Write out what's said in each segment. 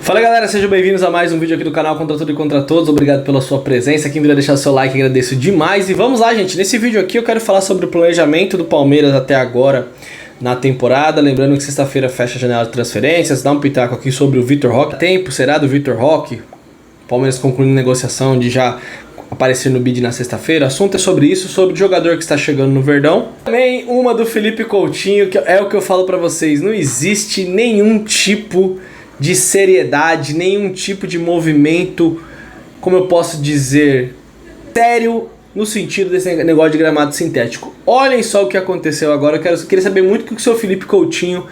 Fala galera, sejam bem-vindos a mais um vídeo aqui do canal Contra Tudo e Contra Todos. Obrigado pela sua presença. Quem puder deixar seu like, agradeço demais. E vamos lá, gente, nesse vídeo aqui eu quero falar sobre o planejamento do Palmeiras até agora na temporada. Lembrando que sexta-feira fecha a janela de transferências. Dá um pitaco aqui sobre o Vitor Roque. Tempo será do Vitor Roque? Palmeiras concluindo negociação de já aparecer no bid na sexta-feira. O assunto é sobre isso, sobre o jogador que está chegando no Verdão. Também uma do Felipe Coutinho, que é o que eu falo pra vocês. Não existe nenhum tipo de seriedade, nenhum tipo de movimento, como eu posso dizer, sério no sentido desse negócio de gramado sintético. Olhem só o que aconteceu agora. Eu queria saber muito o que o seu Felipe Coutinho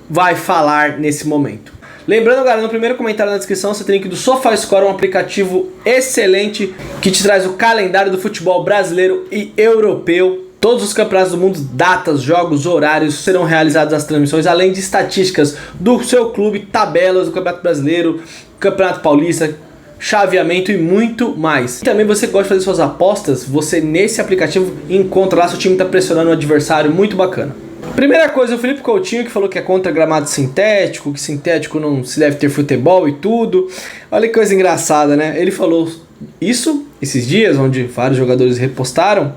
vai falar nesse momento. Lembrando, galera, no primeiro comentário na descrição você tem o link do SofaScore, um aplicativo excelente que te traz o calendário do futebol brasileiro e europeu. Todos os campeonatos do mundo, datas, jogos, horários, serão realizadas as transmissões, além de estatísticas do seu clube, tabelas do Campeonato Brasileiro, Campeonato Paulista, chaveamento e muito mais. E também você gosta de fazer suas apostas, você nesse aplicativo encontra lá se o time está pressionando o adversário, muito bacana. Primeira coisa, o Felipe Coutinho que falou que é contra gramado sintético, que sintético não se deve ter futebol e tudo. Olha que coisa engraçada, né? Ele falou isso esses dias, onde vários jogadores repostaram.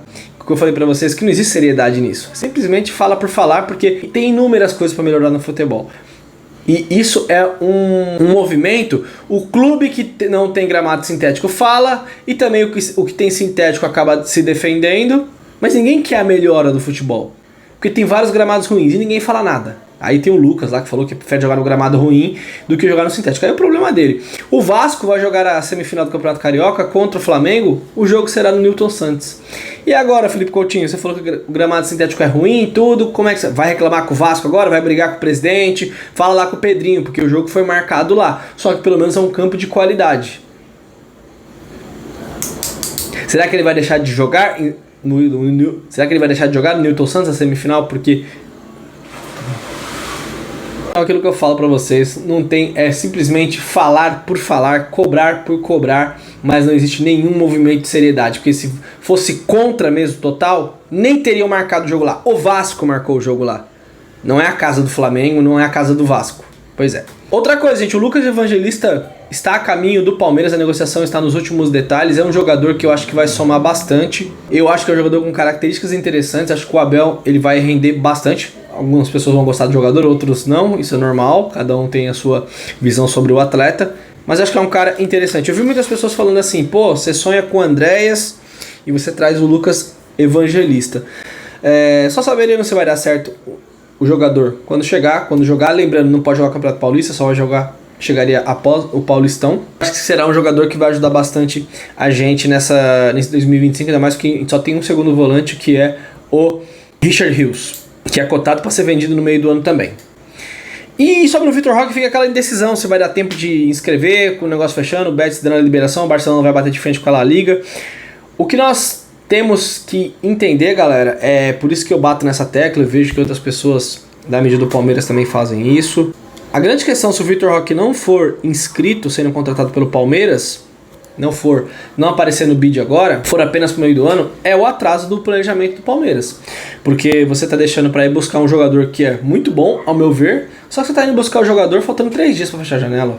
Que eu falei pra vocês que não existe seriedade nisso. Simplesmente fala por falar, porque tem inúmeras coisas para melhorar no futebol. E isso é um movimento. O clube que não tem gramado sintético fala, e também o que tem sintético acaba se defendendo. Mas ninguém quer a melhora do futebol, porque tem vários gramados ruins e ninguém fala nada. Aí tem o Lucas lá que falou que prefere jogar no gramado ruim do que jogar no sintético. Aí é o problema dele. O Vasco vai jogar a semifinal do Campeonato Carioca contra o Flamengo. O jogo será no Newton Santos. E agora, Felipe Coutinho, você falou que o gramado sintético é ruim e tudo. Como é que você vai reclamar com o Vasco agora? Vai brigar com o presidente? Fala lá com o Pedrinho, porque o jogo foi marcado lá. Só que pelo menos é um campo de qualidade. Será que ele vai deixar de jogar Será que ele vai deixar de jogar no Newton Santos a semifinal? Porque aquilo que eu falo pra vocês, não tem, é simplesmente falar por falar, cobrar por cobrar, mas não existe nenhum movimento de seriedade, porque se fosse contra mesmo total, nem teriam marcado o jogo lá. O Vasco marcou o jogo lá, não é a casa do Flamengo, não é a casa do Vasco. Pois é. Outra coisa, gente, o Lucas Evangelista está a caminho do Palmeiras, a negociação está nos últimos detalhes, é um jogador que eu acho que vai somar bastante. Eu acho que é um jogador com características interessantes, acho que o Abel ele vai render bastante. Algumas pessoas vão gostar do jogador, outros não, isso é normal, cada um tem a sua visão sobre o atleta, mas acho que é um cara interessante. Eu vi muitas pessoas falando assim, pô, você sonha com o Andréas e você traz o Lucas Evangelista. Só saberemos se vai dar certo o jogador quando jogar, lembrando, não pode jogar o Campeonato Paulista, só vai chegaria após o Paulistão. Acho que será um jogador que vai ajudar bastante a gente nesse 2025, ainda mais que a gente só tem um segundo volante, que é o Richard Rios, que é cotado para ser vendido no meio do ano também. E sobre o Vitor Roque fica aquela indecisão, se vai dar tempo de inscrever, com o negócio fechando, o Betis dando a liberação, o Barcelona vai bater de frente com a La Liga. O que nós temos que entender, galera, é por isso que eu bato nessa tecla, eu vejo que outras pessoas da mídia do Palmeiras também fazem isso. A grande questão, se o Vitor Roque não for inscrito, sendo contratado pelo Palmeiras, não aparecer no bid agora, for apenas pro meio do ano, é o atraso do planejamento do Palmeiras. Porque você tá deixando para ir buscar um jogador que é muito bom, ao meu ver, só que você tá indo buscar o jogador faltando 3 dias para fechar a janela.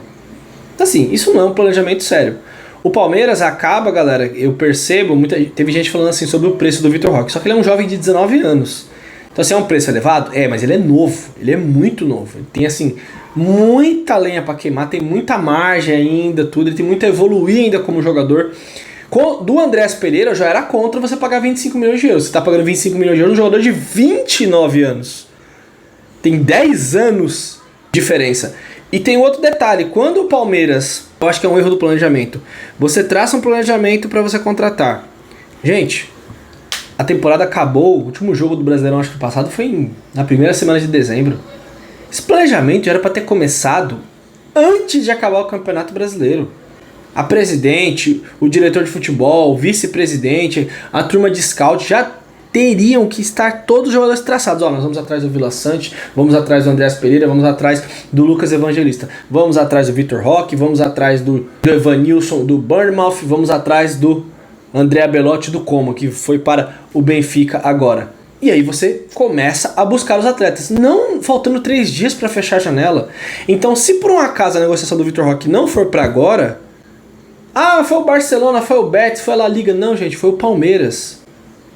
Assim, isso não é um planejamento sério. O Palmeiras acaba, galera, eu percebo, teve gente falando assim sobre o preço do Vitor Roque, só que ele é um jovem de 19 anos. Então assim, é um preço elevado? É, mas ele é novo, ele é muito novo. Ele tem assim, muita lenha para queimar, tem muita margem ainda, tudo, ele tem muito a evoluir ainda como jogador. Do Andrés Pereira eu já era contra você pagar 25 milhões de euros. Você tá pagando 25 milhões de euros no jogador de 29 anos. Tem 10 anos de diferença. E tem outro detalhe, quando o Palmeiras, eu acho que é um erro do planejamento, você traça um planejamento para você contratar. Gente, a temporada acabou, o último jogo do Brasileirão, acho que passado, foi na primeira semana de dezembro. Esse planejamento já era para ter começado antes de acabar o Campeonato Brasileiro. A presidente, o diretor de futebol, o vice-presidente, a turma de scout já teriam que estar todos os jogadores traçados. Nós vamos atrás do Vila Sante, vamos atrás do Andrés Pereira, vamos atrás do Lucas Evangelista, vamos atrás do Vitor Roque, vamos atrás do Evanilson, do Bournemouth, vamos atrás do André Belotti do Como, que foi para o Benfica agora. E aí você começa a buscar os atletas, não faltando 3 dias para fechar a janela. Então, se por um acaso a negociação do Vitor Roque não for para agora, foi o Barcelona, foi o Betis, foi a La Liga. Não, gente, foi o Palmeiras.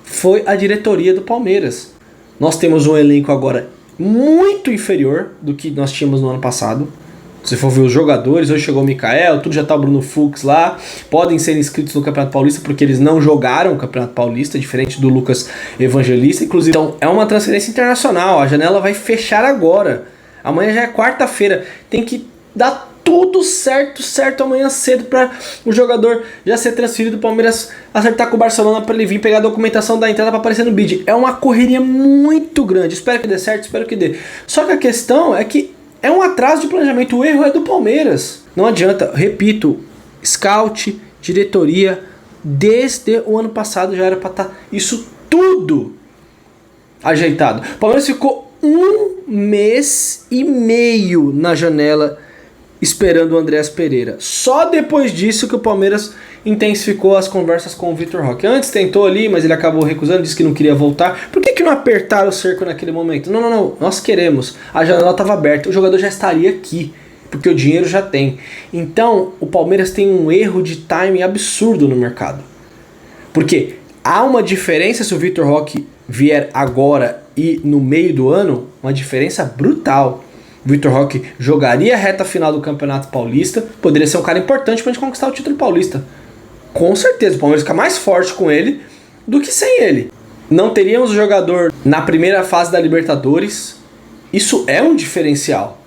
Foi a diretoria do Palmeiras. Nós temos um elenco agora muito inferior do que nós tínhamos no ano passado. Se for ver os jogadores, hoje chegou o Mikael, tudo já tá o Bruno Fux lá, podem ser inscritos no Campeonato Paulista porque eles não jogaram o Campeonato Paulista, diferente do Lucas Evangelista, inclusive. Então é uma transferência internacional, a janela vai fechar agora, amanhã já é quarta-feira, tem que dar tudo certo amanhã cedo para o jogador já ser transferido do Palmeiras, acertar com o Barcelona para ele vir pegar a documentação da entrada para aparecer no bid. É uma correria muito grande, espero que dê certo, espero que dê. Só que a questão é que é um atraso de planejamento, o erro é do Palmeiras. Não adianta, repito, scout, diretoria, desde o ano passado já era para estar isso tudo ajeitado. O Palmeiras ficou 1 mês e meio na janela esperando o Andreas Pereira. Só depois disso que o Palmeiras intensificou as conversas com o Vitor Roque. Antes tentou ali, mas ele acabou recusando, disse que não queria voltar. Por que não apertaram o cerco naquele momento? Não, nós queremos. A janela estava aberta, o jogador já estaria aqui, porque o dinheiro já tem. Então, o Palmeiras tem um erro de timing absurdo no mercado. Porque há uma diferença se o Vitor Roque vier agora e no meio do ano, uma diferença brutal. O Vitor Roque jogaria a reta final do Campeonato Paulista, poderia ser um cara importante para a gente conquistar o título paulista. Com certeza, o Palmeiras fica mais forte com ele do que sem ele. Não teríamos o jogador na primeira fase da Libertadores. Isso é um diferencial.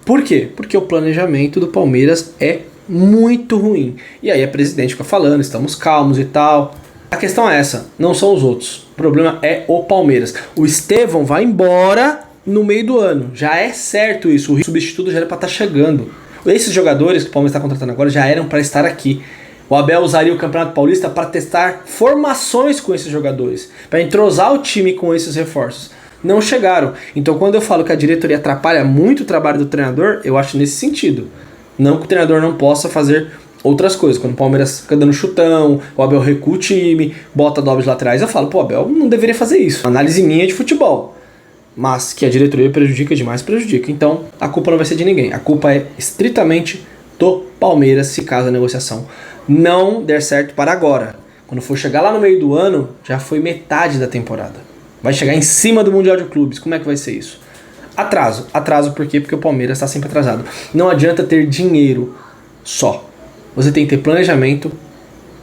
Por quê? Porque o planejamento do Palmeiras é muito ruim. E aí a presidente fica falando, estamos calmos e tal. A questão é essa, não são os outros. O problema é o Palmeiras. O Estevão vai embora no meio do ano. Já é certo isso. O substituto já era para estar chegando. Esses jogadores que o Palmeiras está contratando agora já eram para estar aqui. O Abel usaria o Campeonato Paulista para testar formações com esses jogadores, para entrosar o time com esses reforços. Não chegaram. Então quando eu falo que a diretoria atrapalha muito o trabalho do treinador, eu acho nesse sentido. Não que o treinador não possa fazer outras coisas. Quando o Palmeiras fica dando chutão, o Abel recua o time, bota dobras laterais, eu falo, o Abel não deveria fazer isso. Análise minha de futebol. Mas que a diretoria prejudica demais, prejudica. Então a culpa não vai ser de ninguém. A culpa é estritamente do Palmeiras, se caso a negociação não der certo para agora. Quando for chegar lá no meio do ano, já foi metade da temporada. Vai chegar em cima do Mundial de Clubes. Como é que vai ser isso? Atraso por quê? Porque o Palmeiras está sempre atrasado. Não adianta ter dinheiro só. Você tem que ter planejamento,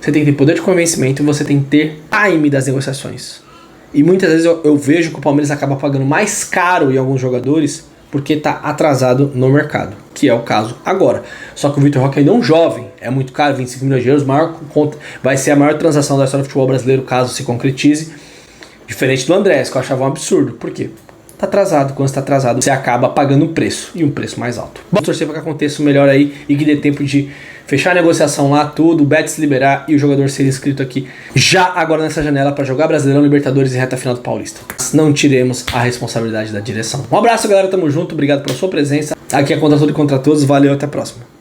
você tem que ter poder de convencimento e você tem que ter time das negociações. E muitas vezes eu vejo que o Palmeiras acaba pagando mais caro em alguns jogadores porque está atrasado no mercado, que é o caso agora. Só que o Vitor Roque ainda é um jovem, é muito caro, 25 milhões de euros, vai ser a maior transação da história do futebol brasileiro caso se concretize, diferente do Andrés, que eu achava um absurdo. Por quê? Tá atrasado, quando está atrasado você acaba pagando um preço, e um preço mais alto. Vamos torcer para que aconteça o melhor aí e que dê tempo de fechar a negociação lá, tudo, o Betis liberar e o jogador ser inscrito aqui já agora nessa janela para jogar Brasileirão, Libertadores e reta final do Paulista. Não tiremos a responsabilidade da direção. Um abraço, galera, tamo junto, obrigado pela sua presença. Aqui é Contra Tudo e Contra Todos, valeu, até a próxima.